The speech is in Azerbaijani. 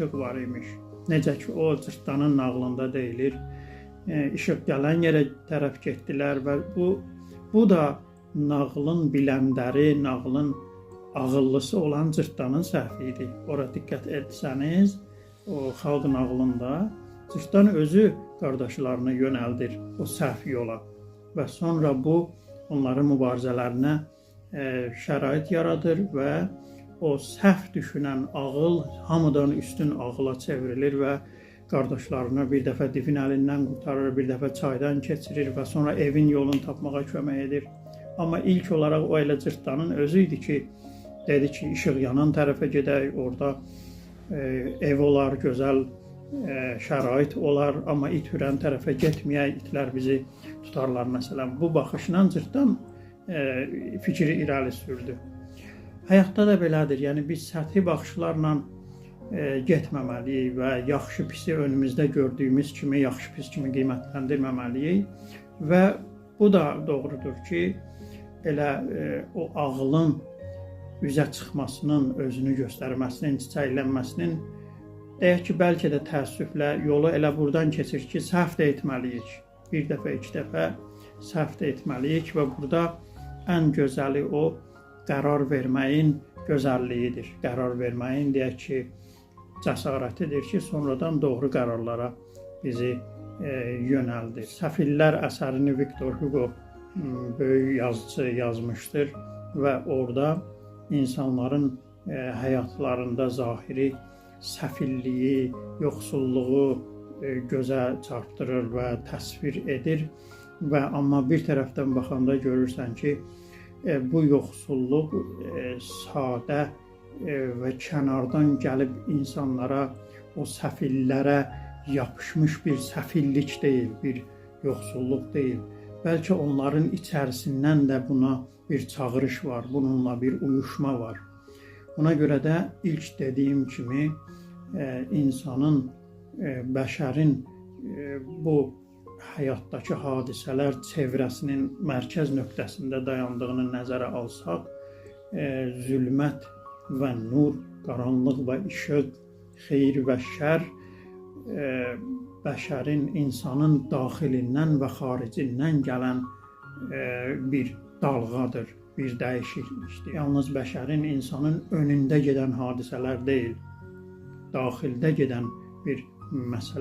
işıq var imiş. Necə ki, o Cırtdanın nağlında deyilir. İşıq gələn yerə tərəf getdilər və bu da nağlın biləndəri, nağlın ağıllısı olan Cırtdanın səhvi idi. Ora diqqət etsəniz, o xalq nağlında Cırtdan özü qardaşlarını yönəldir o səhv yola və sonra bu onların mübarizələrinə şərait yaradır və o səhv düşünən ağıl hamıdan üstün ağıla çevrilir və qardaşlarını bir dəfə divin əlindən qurtarır, bir dəfə çaydan keçirir və sonra evin yolunu tapmağa kömək edir. Amma ilk olaraq o elə Cırtdanın özü idi ki, dedi ki, işıq yanan tərəfə gedək, orada ev olar, gözəl şərait olar, amma it hürən tərəfə getməyək, itlər bizi tutarlar məsələn. Bu baxışla Cırtdan fikri irəli sürdü. Həyatda da belədir, yəni biz səthi baxışlarla getməməliyik və yaxşı pisi önümüzdə gördüyümüz kimi, yaxşı pis kimi qiymətləndirməməliyik və bu da doğrudur ki, elə o ağılın üzə çıxmasının, özünü göstərməsinin, çiçəklənməsinin deyək ki, bəlkə də təəssüflə yolu elə buradan keçir ki, səhv də etməliyik. Bir dəfə, iki dəfə səhv də etməliyik və burada ən gözəli o qərar verməyin gözəlliyidir. Qərar verməyin deyək ki, cəsarətidir ki, sonradan doğru qərarlara bizi yönəldir. Səfillər əsərini Victor Hugo böyük yazıcı yazmışdır və orada insanların həyatlarında zahiri səfilliyi, yoxsulluğu gözə çarpdırır və təsvir edir və amma bir tərəfdən baxanda görürsən ki, bu yoxsulluq sadə və kənardan gəlib insanlara, o səfillərə yapışmış bir səfillik deyil, bir yoxsulluq deyil. Bəlkə onların içərisindən də buna bir çağırış var, bununla bir uyuşma var. Buna görə də ilk dediyim kimi insanın, bəşərin bu həyatdakı hadisələr çevrəsinin mərkəz nöqtəsində dayandığını nəzərə alsaq, zülmət və nur, qaranlıq və işıq, xeyir və şər bəşərin, insanın daxilindən və xaricindən gələn bir dalğadır, bir dəyişiklikdir. Yalnız bəşərin, insanın önündə gedən hadisələr deyil, daxildə gedən bir məsələ.